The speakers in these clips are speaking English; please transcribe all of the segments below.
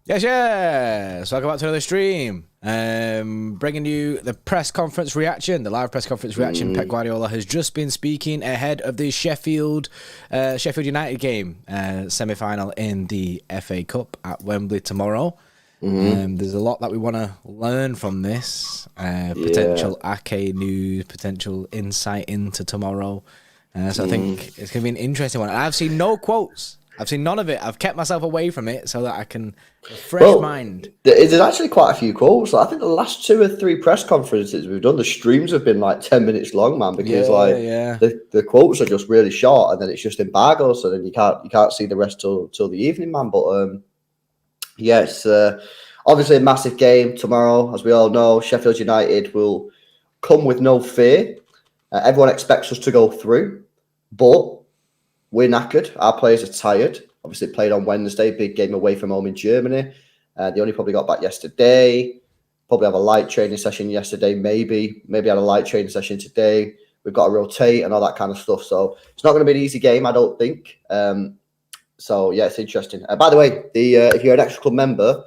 Yes. Welcome back to another stream. Bringing you the press conference reaction, the live press conference reaction. Pep Guardiola has just been speaking ahead of the Sheffield United game, semi-final in the FA Cup at Wembley tomorrow. There's a lot that we want to learn from this. Potential Ake news, potential insight into tomorrow. So I think it's going to be an interesting one. I've seen no quotes. I've seen none of it. I've kept myself away from it so that I can refresh mind. There's actually quite a few quotes. I think the last 2 or 3 press conferences we've done, the streams have been like 10 minutes long, man, because the quotes are just really short, and then it's just embargo, so then you can't see the rest till the evening, man. But it's obviously a massive game tomorrow, as we all know. Sheffield United will come with no fear. Everyone expects us to go through, but we're knackered. Our players are tired. Obviously, played on Wednesday, big game away from home in Germany. They only probably got back yesterday. Probably have a light training session yesterday, maybe had a light training session today. We've got to rotate and all that kind of stuff. So it's not going to be an easy game, I don't think. So yeah, it's interesting. By the way, if you're an Xtra Club member,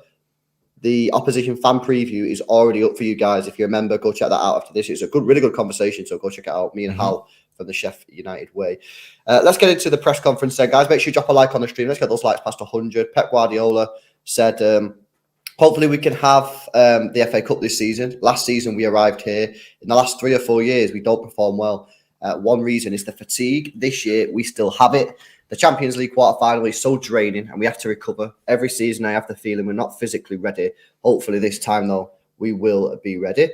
the opposition fan preview is already up for you guys. If you're a member, go check that out after this. It's a really good conversation, so go check it out. Me and Hal from the Sheffield United way. Let's get into the press conference then, guys. Make sure you drop a like on the stream. Let's get those likes past 100. Pep Guardiola said, hopefully we can have the FA Cup this season. Last season, we arrived here. In the last 3 or 4 years, we don't perform well. One reason is the fatigue. This year, we still have it. The Champions League quarter-final is so draining, and we have to recover. Every season, I have the feeling we're not physically ready. Hopefully this time, though, we will be ready.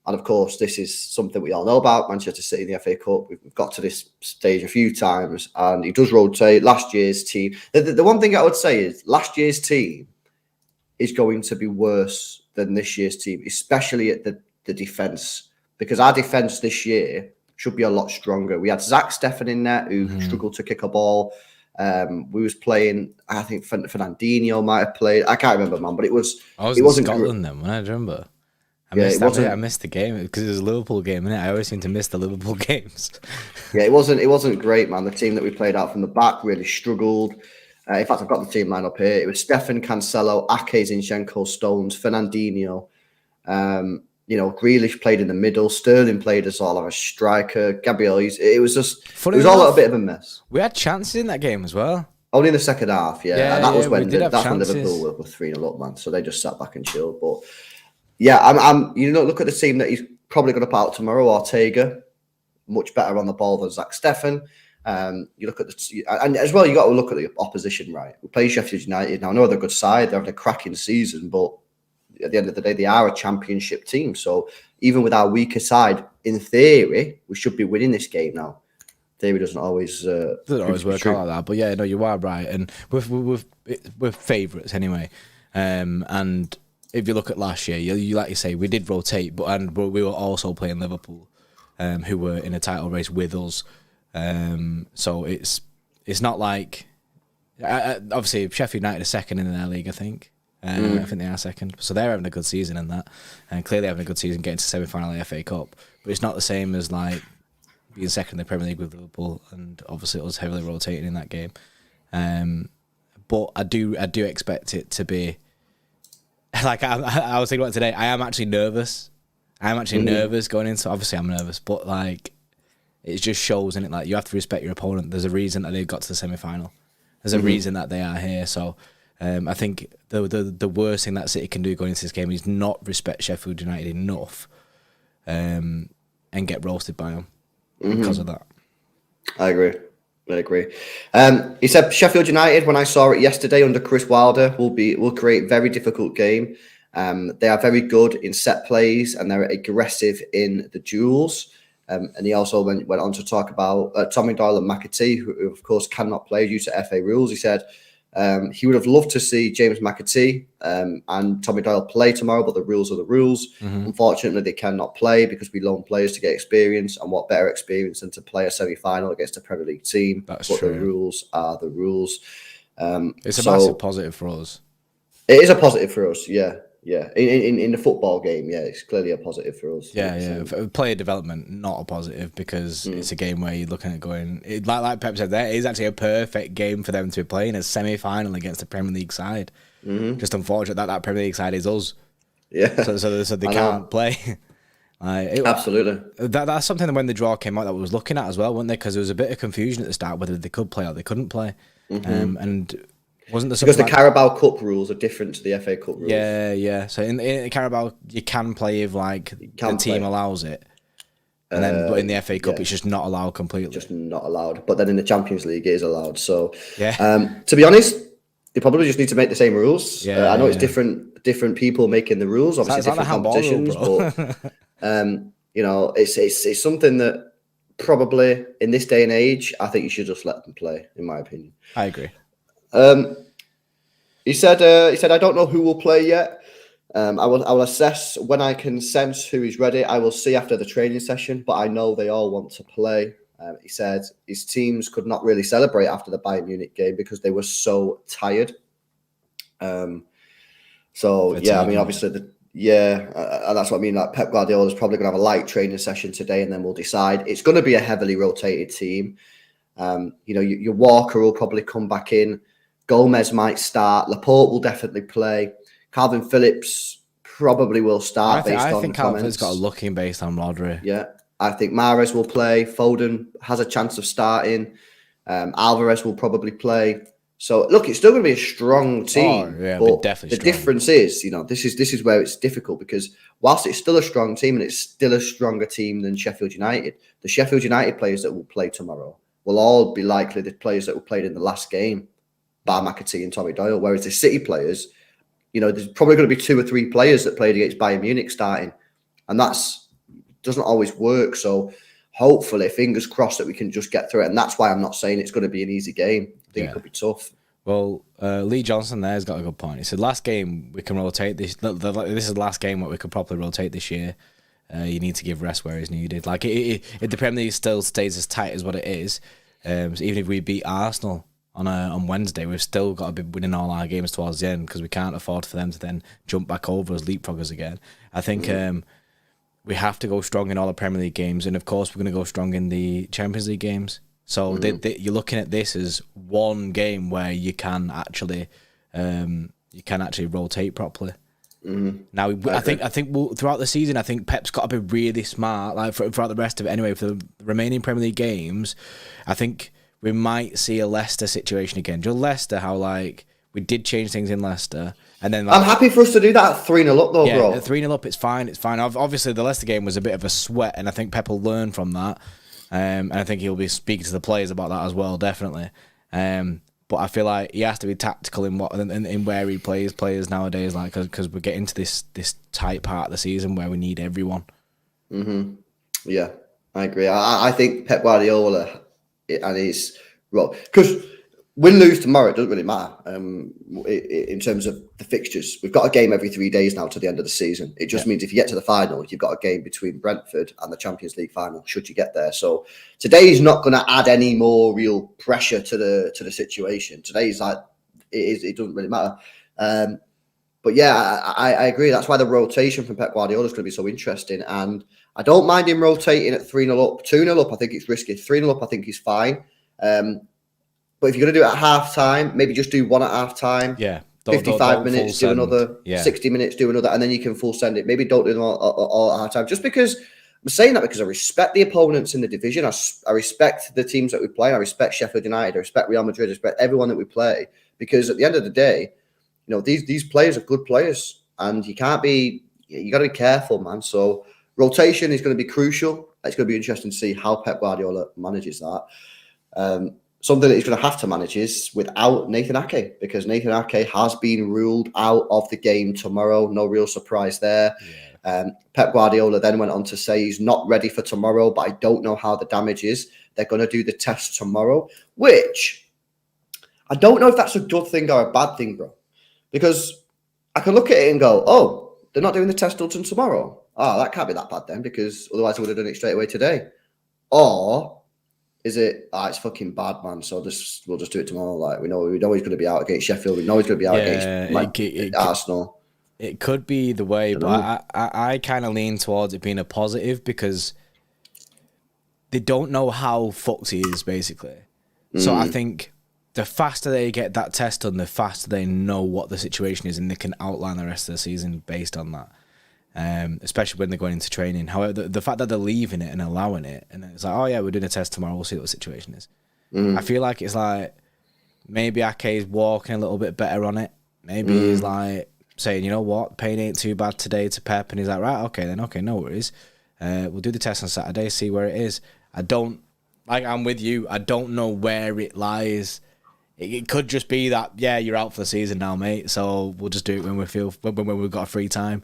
And, of course, this is something we all know about, Manchester City in the FA Cup. We've got to this stage a few times, and he does rotate. Last year's team. The one thing I would say is last year's team is going to be worse than this year's team, especially at the defence, because our defence this year should be a lot stronger. We had Zach Steffen in there who struggled to kick a ball. We was playing, I think Fernandinho might have played. I can't remember, man, but it wasn't Scotland then, when I remember. I missed the game because it was a Liverpool game, innit? I always seem to miss the Liverpool games. It wasn't great, man. The team that we played out from the back really struggled. In fact, I've got the team line up here. It was Steffen, Cancelo, Ake, Zinchenko, Stones, Fernandinho. Grealish played in the middle. Sterling played as all of a striker. Gabriel, it was all a bit of a mess. We had chances in that game as well. Only in the second half, and that was when Liverpool were 3-0 up, man. So they just sat back and chilled. But yeah, look at the team that he's probably going to put out tomorrow. Ortega, much better on the ball than Zach Steffen. You look at and as well, you got to look at the opposition, right? We play Sheffield United now. I know they're a good side; they're having a cracking season, but at the end of the day, they are a championship team. So even with our weaker side, in theory, we should be winning this game now. Theory doesn't always work out like that. But yeah, no, you are right, and we're favourites anyway. And if you look at last year, you like you say, we did rotate, but we were also playing Liverpool, who were in a title race with us. So it's not like obviously Sheffield United are second in their league, I think. I think they are second, so they're having a good season in that, and clearly having a good season getting to semi-final of the FA Cup. But it's not the same as like being second in the Premier League with Liverpool, and obviously it was heavily rotating in that game. But I do expect it to be like I was thinking about today. I am actually nervous. Nervous going into. Obviously, I'm nervous, but like it just shows, in it, like you have to respect your opponent. There's a reason that they got to the semi-final. There's a reason that they are here. So. I think the worst thing that City can do going into this game is not respect Sheffield United enough and get roasted by them because of that. I agree. He said Sheffield United, when I saw it yesterday under Chris Wilder, will create a very difficult game. They are very good in set plays and they're aggressive in the duels. And he also went on to talk about Tommy Doyle and McAtee, who of course cannot play due to FA rules. He said he would have loved to see James McAtee and Tommy Doyle play tomorrow, but the rules are the rules. Unfortunately, they cannot play because we loan players to get experience, and what better experience than to play a semi-final against a Premier League team. That's true. The rules are the rules. It's a massive positive for us. It is a positive for us, yeah. In the football game, it's clearly a positive for us. For player development, not a positive, because it's a game where you're looking at going, like Pep said, there is actually a perfect game for them to be playing a semi-final against a Premier League side. Just unfortunate that Premier League side is us. Yeah. So they can't play. Absolutely. That's something that when the draw came out that we was looking at as well, wasn't there? Because there was a bit of confusion at the start whether they could play or they couldn't play. And wasn't there because the Carabao Cup rules are different to the FA Cup rules? Yeah. So in Carabao, you can play if the team allows it. And then, but in the FA Cup, it's just not allowed completely. Just not allowed. But then in the Champions League, it is allowed. So, to be honest, they probably just need to make the same rules. I know it's different people making the rules, obviously different competitions, but it's something that probably in this day and age, I think you should just let them play. In my opinion, I agree. He said, I don't know who will play yet. I will assess when I can sense who is ready. I will see after the training session, but I know they all want to play. He said his teams could not really celebrate after the Bayern Munich game because they were so tired. Obviously, and that's what I mean. Like Pep Guardiola is probably going to have a light training session today, and then we'll decide. It's going to be a heavily rotated team. Your Walker will probably come back in. Gomez might start. Laporte will definitely play. Calvin Phillips probably will start. I think Calvin Phillips got a looking based on Rodri. Yeah, I think Mahrez will play. Foden has a chance of starting. Alvarez will probably play. So look, it's still going to be a strong team. But definitely. The difference is, this is where it's difficult because whilst it's still a strong team and it's still a stronger team than Sheffield United, the Sheffield United players that will play tomorrow will all be likely the players that were played in the last game, bar McAtee and Tommy Doyle. Whereas the City players, there's probably going to be 2 or 3 players that played against Bayern Munich starting, and doesn't always work. So hopefully, fingers crossed that we can just get through it. And that's why I'm not saying it's going to be an easy game. I think it could be tough. Well, Lee Johnson there's got a good point. He said, last game we can rotate this. This is the last game where we could properly rotate this year. You need to give rest where it's needed. Like if the Premier League still stays as tight as what it is, so even if we beat Arsenal on Wednesday, we've still got to be winning all our games towards the end because we can't afford for them to then jump back over us, leapfrog us again. I think we have to go strong in all the Premier League games, and of course we're going to go strong in the Champions League games. So you're looking at this as one game where you can actually rotate properly. Now, I think throughout the season, I think Pep's got to be really smart. Like throughout the rest of it, anyway, for the remaining Premier League games, I think we might see a Leicester situation again. Just Leicester, how we did change things in Leicester, and then I'm happy for us to do that 3-0 up though, bro. 3-0 up, it's fine. It's fine. Obviously, the Leicester game was a bit of a sweat, and I think Pep will learn from that. And I think he'll be speaking to the players about that as well, definitely. But I feel like he has to be tactical in where he plays players nowadays, because we're getting to this tight part of the season where we need everyone. Yeah, I agree. I think Pep Guardiola and his role, because win-lose tomorrow, it doesn't really matter in terms of the fixtures. We've got a game every 3 days now to the end of the season. It just means if you get to the final, you've got a game between Brentford and the Champions League final, should you get there. So today's not going to add any more real pressure to the situation. Today's it doesn't really matter. But yeah, I agree. That's why the rotation from Pep Guardiola is going to be so interesting. And I don't mind him rotating at 3-0 up. 2-0 up, I think it's risky. 3-0 up, I think he's fine. But if you're going to do it at half time, maybe just do one at half time. Yeah. 55 minutes, do another. 60 minutes, do another. And then you can full send it. Maybe don't do them all at half time. Just because I'm saying that because I respect the opponents in the division. I respect the teams that we play. I respect Sheffield United. I respect Real Madrid. I respect everyone that we play. Because at the end of the day, these players are good players. And you got to be careful, man. So rotation is going to be crucial. It's going to be interesting to see how Pep Guardiola manages that. Something that he's going to have to manage is without Nathan Ake, because Nathan Ake has been ruled out of the game tomorrow. No real surprise there. Yeah. Pep Guardiola then went on to say he's not ready for tomorrow, but I don't know how the damage is. They're going to do the test tomorrow, which I don't know if that's a good thing or a bad thing, bro. Because I can look at it and go, oh, they're not doing the test until tomorrow. Oh, that can't be that bad then, because otherwise I would have done it straight away today. Or is it? It's fucking bad, man. So we'll just do it tomorrow. We know he's going to be out against Sheffield. We know he's going to be out against Arsenal. It could be the way, but I kind of lean towards it being a positive because they don't know how fucked he is, basically. So I think the faster they get that test done, the faster they know what the situation is, and they can outline the rest of the season based on that. Especially when they're going into training. However, the fact that they're leaving it and allowing it, and it's like, oh yeah, we're doing a test tomorrow, we'll see what the situation is. I feel like it's like maybe Ake is walking a little bit better on it. Maybe he's like saying, you know what, pain ain't too bad today to Pep, and he's like, right, okay, no worries. We'll do the test on Saturday, see where it is. I'm with you, I don't know where it lies. It could just be that, yeah, you're out for the season now, mate, so we'll just do it when we've got a free time.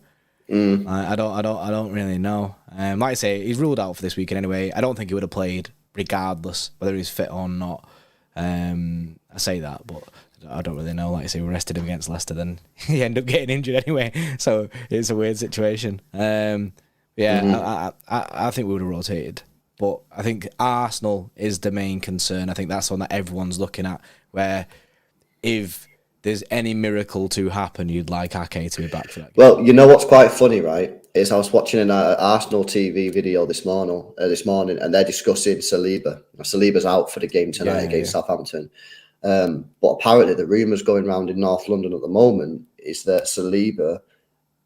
I don't really know. Like I say, he's ruled out for this weekend anyway. I don't think he would have played regardless whether he's fit or not. I say that, but I don't really know. Like I say, we rested him against Leicester, then he ended up getting injured anyway. So it's a weird situation. I think we would have rotated. But I think Arsenal is the main concern. I think that's the one that everyone's looking at, where if there's any miracle to happen, you'd like Ake to be back for that game. Well, you know what's quite funny, right? Is I was watching an Arsenal TV video this morning, and they're discussing Saliba. Saliba's out for the game tonight against Southampton. But apparently the rumours going around in North London at the moment is that Saliba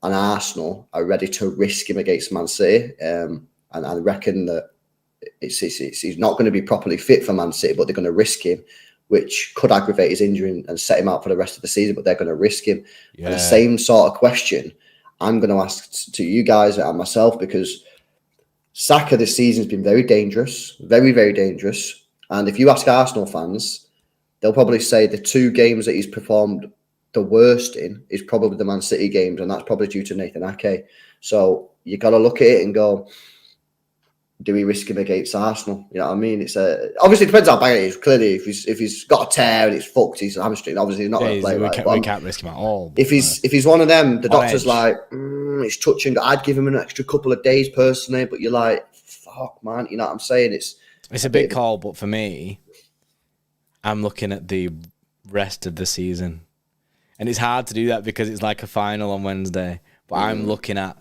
and Arsenal are ready to risk him against Man City. And I reckon that he's not going to be properly fit for Man City, but they're going to risk him, which could aggravate his injury and set him out for the rest of the season, but they're going to risk him. Yeah. And the same sort of question I'm going to ask to you guys and myself, because Saka this season has been very dangerous, very, very dangerous. And if you ask Arsenal fans, they'll probably say the 2 games that he's performed the worst in is probably the Man City games, and that's probably due to Nathan Ake. So you got to look at it and go, do we risk him against Arsenal? You know what I mean? It's obviously it depends how bad it is. Clearly, if he's got a tear and it's fucked, he's hamstring. Obviously, he's not going to play. We can't risk him at all. If he's one of them, the doctor's like, it's touching. I'd give him an extra couple of days personally, but you're like, fuck, man. You know what I'm saying? It's a big call, but for me, I'm looking at the rest of the season, and it's hard to do that because it's like a final on Wednesday. But I'm looking at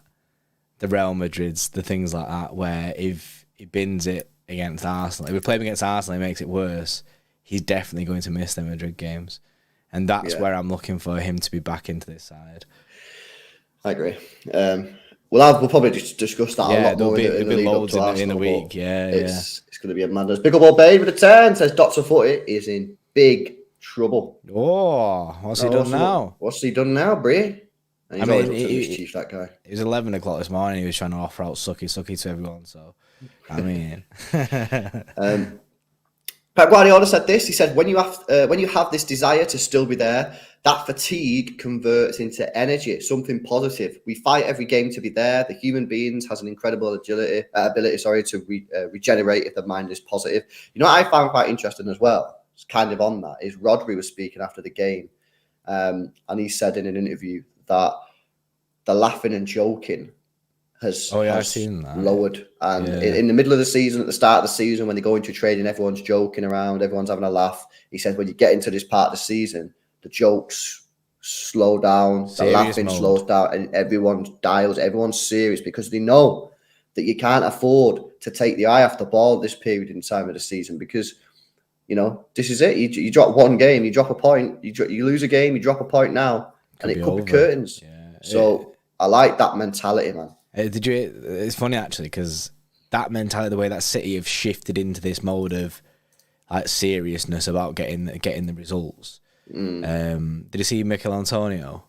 the Real Madrids, the things like that, where if he bins it against Arsenal, if we play him against Arsenal, he makes it worse, he's definitely going to miss the Madrid games. And that's where I'm looking for him to be back into this side. I agree. We'll probably just discuss that a lot more in the lead up to Arsenal, in the week. It's going to be a madness. Big up old Babe with a 10 says Dr. Footy is in big trouble. Oh, what's he done now? What's he done now, Brie? And he's always up to mischief, that guy. It was 11 o'clock this morning. He was trying to offer out sucky to everyone. So, I mean, Pep Guardiola said this. He said, "When you have this desire to still be there, that fatigue converts into energy. It's something positive. We fight every game to be there. The human beings has an incredible ability to regenerate if the mind is positive." You know what I found quite interesting as well? It's kind of on that. Is Rodri was speaking after the game, and he said in an interview that the laughing and joking has lowered. And in the middle of the season, at the start of the season, when they go into training, everyone's joking around, everyone's having a laugh. He said when you get into this part of the season, the jokes slow down, the laughing slows down, and everyone's serious because they know that you can't afford to take the eye off the ball this period in time of the season because, you know, this is it. You drop one game, you drop a point, you lose a game, you drop a point now, and it could be curtains. Yeah. So I like that mentality, man. It's funny actually because that mentality, the way that City have shifted into this mode of like seriousness about getting the results. Did you see Mikel Antonio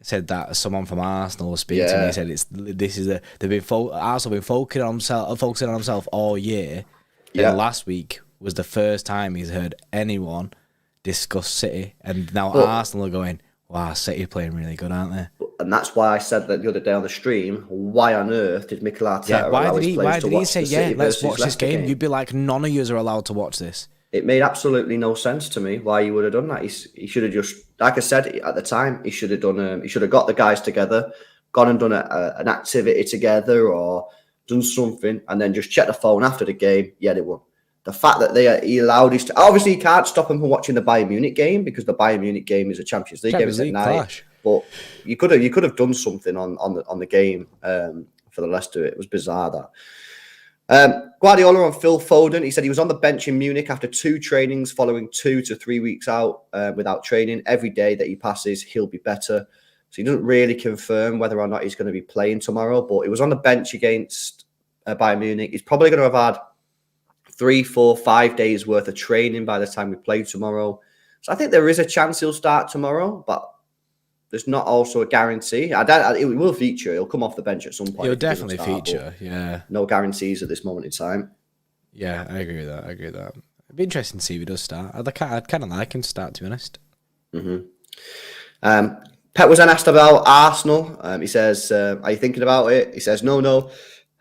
said that someone from Arsenal was speaking to me? He said Arsenal been focusing on himself all year. Then last week was the first time he's heard anyone discuss City, and now Arsenal are going, wow, City are playing really good, aren't they? And that's why I said that the other day on the stream, why on earth did Mikel Arteta allow his players to watch the City let's watch this game? You'd be like, none of you are allowed to watch this. It made absolutely no sense to me why he would have done that. He should have just, like I said at the time, he should have done. He should have got the guys together, gone and done an activity together, or done something, and then just check the phone after the game. Yeah, they won. The fact that he allowed his, obviously he can't stop him from watching the Bayern Munich game because the Bayern Munich game is a Champions League game at night. Clash. But you could have done something on the game for the Leicester. It was bizarre that. Guardiola on Phil Foden. He said he was on the bench in Munich after 2 trainings following 2 to 3 weeks out without training. Every day that he passes, he'll be better. So he doesn't really confirm whether or not he's going to be playing tomorrow, but he was on the bench against Bayern Munich. He's probably going to have had 3, 4, 5 days worth of training by the time we play tomorrow. So I think there is a chance he'll start tomorrow, but there's not also a guarantee. It will feature. He'll come off the bench at some point. He'll definitely feature, yeah. No guarantees at this moment in time. Yeah, I agree with that. It'd be interesting to see if he does start. I'd kind of like him to start, to be honest. Pep was then asked about Arsenal. He says, are you thinking about it? He says, no.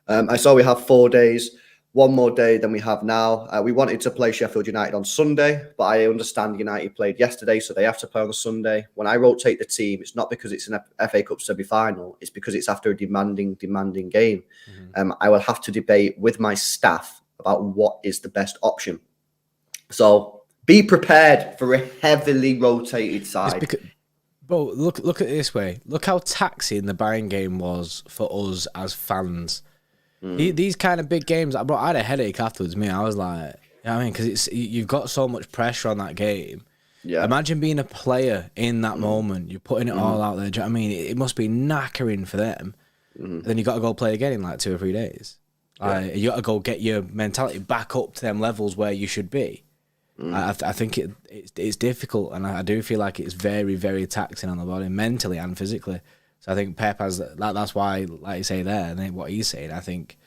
I saw we have 4 days. 1 more day than we have now. We wanted to play Sheffield United on Sunday, but I understand United played yesterday, so they have to play on the Sunday. When I rotate the team, it's not because it's an FA Cup semi-final. It's because it's after a demanding game. I will have to debate with my staff about what is the best option. So be prepared for a heavily rotated side. Bro, look at it this way. Look how taxing the Bayern game was for us as fans. These kind of big games, bro, I had a headache afterwards. I was like, you know what I mean? Because you've got so much pressure on that game. Yeah. Imagine being a player in that moment. You're putting it all out there. Do you know what I mean? It must be knackering for them. Then you got to go play again in like 2 or 3 days. You got to go get your mentality back up to them levels where you should be. I think it's difficult, and I do feel like it's very, very taxing on the body, mentally and physically. So I think Pep has that's why, like you say there, and what he's saying, I think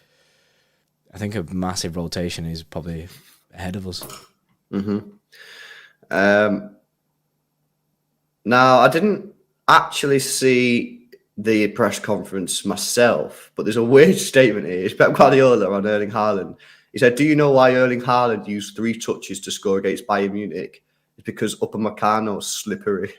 a massive rotation is probably ahead of us. Now, I didn't actually see the press conference myself, but there's a weird statement here. It's Pep Guardiola on Erling Haaland. He said, do you know why Erling Haaland used 3 touches to score against Bayern Munich? It's because Upamecano's slippery.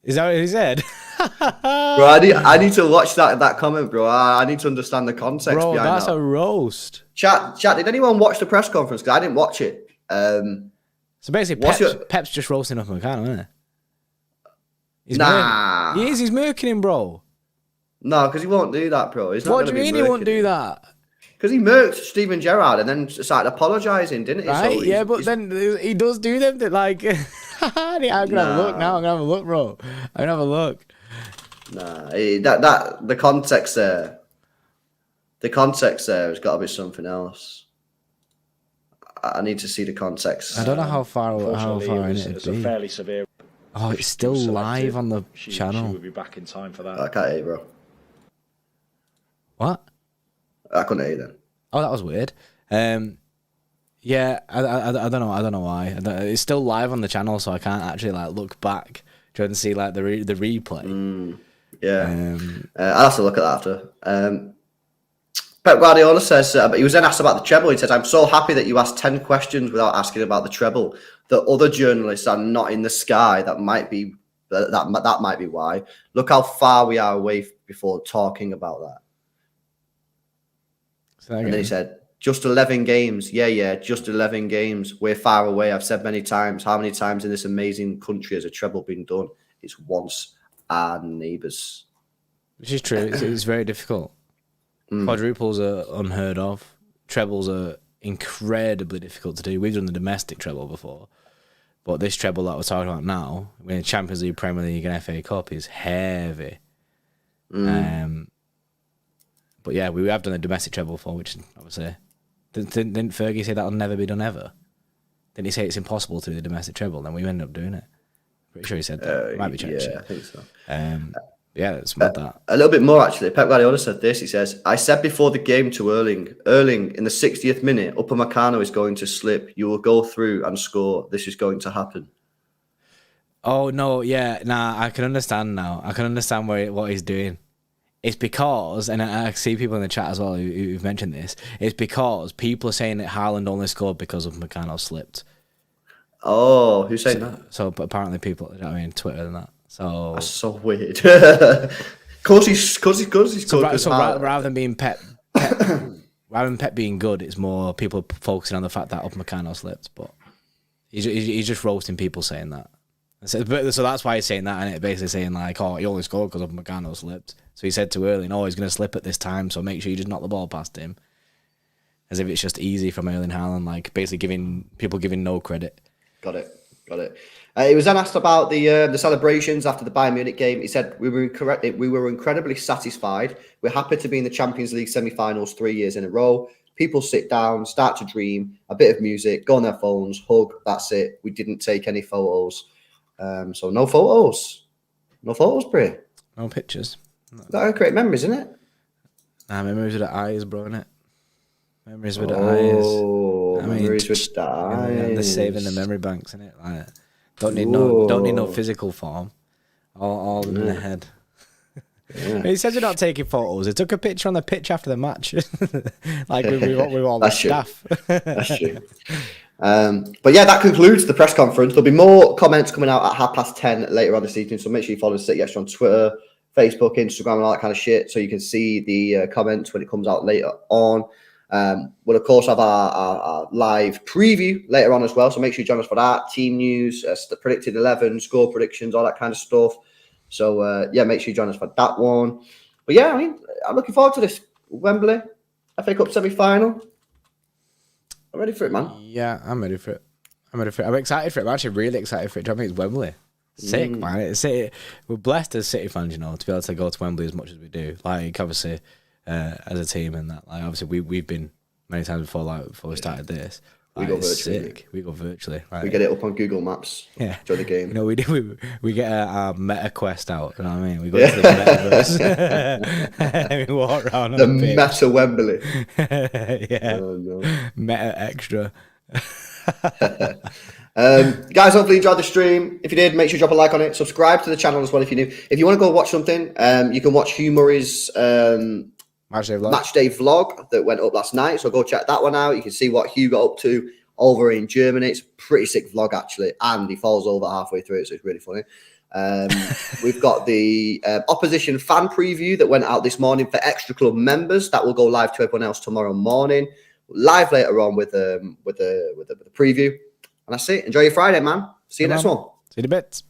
Is that what he said? Bro, I need to watch that comment, bro. I need to understand the context behind that. Bro, that's a roast. Chat, did anyone watch the press conference? Because I didn't watch it. So basically, Pep's just roasting Upamecano, isn't he? Nah. He's murking him, bro. No, because he won't do that, bro. What do you mean he won't do that? Because he murked Steven Gerrard and then started apologising, didn't he? Right, so but then he does do them that, like... I'm going to have a look now. I'm going to have a look, bro. I'm going to have a look. Nah, the context there... The context there has got to be something else. I need to see the context. I don't know how far in it would be. Fairly severe. Oh, it's still live on the channel. She would be back in time for that. I can't hear you, bro. What? I couldn't hear you then. Oh, that was weird. Yeah, I don't know. I don't know why. It's still live on the channel, so I can't actually like look back trying to see like the replay. I'll have to look at that after. Pep Guardiola says he was then asked about the treble. He says, "I'm so happy that you asked 10 questions without asking about the treble. The other journalists are not in the sky. That might be why. Look how far we are away before talking about that." And then he said, just 11 games. Yeah, just 11 games. We're far away. I've said many times. How many times in this amazing country has a treble been done? It's once our neighbours. Which is true. It's very difficult. Quadruples are unheard of. Trebles are incredibly difficult to do. We've done the domestic treble before. But this treble that we're talking about now, winning Champions League, Premier League and FA Cup, is heavy. But yeah, we have done a domestic treble before, which obviously... Didn't Fergie say that'll never be done ever? Didn't he say it's impossible to do the domestic treble? Then we ended up doing it. Pretty sure he said that. Might be changed. Yeah, I think so. Yeah, it's mad that. A little bit more, actually. Pep Guardiola said this. He says, I said before the game to Erling, in the 60th minute, Upamecano is going to slip. You will go through and score. This is going to happen. Oh, no, yeah. Nah, I can understand now. I can understand what he's doing. It's because, and I see people in the chat as well who've mentioned this, it's because people are saying that Haaland only scored because of Upamecano slipped. Oh, who's saying that? So apparently people, Twitter and that. So that's so weird. Cause he's good. So rather than being Pep, rather than Pep being good, it's more people focusing on the fact that Upamecano slipped. But he's just roasting people saying that. So that's why he's saying that, and it basically saying like, oh, he only scored because Upamecano slipped. So he said to Erling, oh, he's going to slip at this time, so make sure you just knock the ball past him. as if it's just easy from Erling Haaland, like basically giving no credit. Got it. He was then asked about the celebrations after the Bayern Munich game. He said, we were incredibly satisfied. We're happy to be in the Champions League semi-finals 3 years in a row. People sit down, start to dream, a bit of music, go on their phones, hug, that's it. We didn't take any photos. So no photos. No photos, Bri. No pictures. No. That create memories, isn't it? Nah, memories with the eyes, bro, innit? Memories with the eyes. Memories with the eyes. They're saving the memory banks, innit? Like, don't need no physical form. All in the head. Yeah. He says you're not taking photos. He took a picture on the pitch after the match, like with all the staff. That's true. But yeah, that concludes the press conference. There'll be more comments coming out at 10:30 later on this evening. So make sure you follow City Extra on Twitter, Facebook, Instagram, and all that kind of shit, so you can see the comments when it comes out later on. We'll of course have our live preview later on as well. So make sure you join us for that. Team news, predicted 11, score predictions, all that kind of stuff. So yeah, make sure you join us for that one. But yeah, I mean, I'm looking forward to this Wembley FA Cup semi-final. I'm ready for it, man. Yeah, I'm ready for it. I'm excited for it. I'm actually really excited for it. I mean, it's Wembley. Sick, man. It's City. We're blessed as City fans, you know, to be able to go to Wembley as much as we do. Like, obviously, as a team and that. Like, obviously, we've been many times before. Like, before we started this. We go virtually. Sick. We go virtually. Like, we get it up on Google Maps. Yeah. During the game. You know, we get our Meta Quest out. You know what I mean? We go to the metaverse. We walk around on the pitch. Meta Wembley. Yeah. Oh, no. Meta Extra. Guys, hopefully you enjoyed the stream. If you did, make sure you drop a like on it. Subscribe to the channel as well if you're new. If you want to go watch something, you can watch Hugh Murray's match day vlog that went up last night. So go check that one out. You can see what Hugh got up to over in Germany. It's a pretty sick vlog, actually. And he falls over halfway through it, so it's really funny. We've got the opposition fan preview that went out this morning for Xtra Club members. That will go live to everyone else tomorrow morning. Live later on with the preview. And that's it. Enjoy your Friday, man. See you next one. See you in a bit.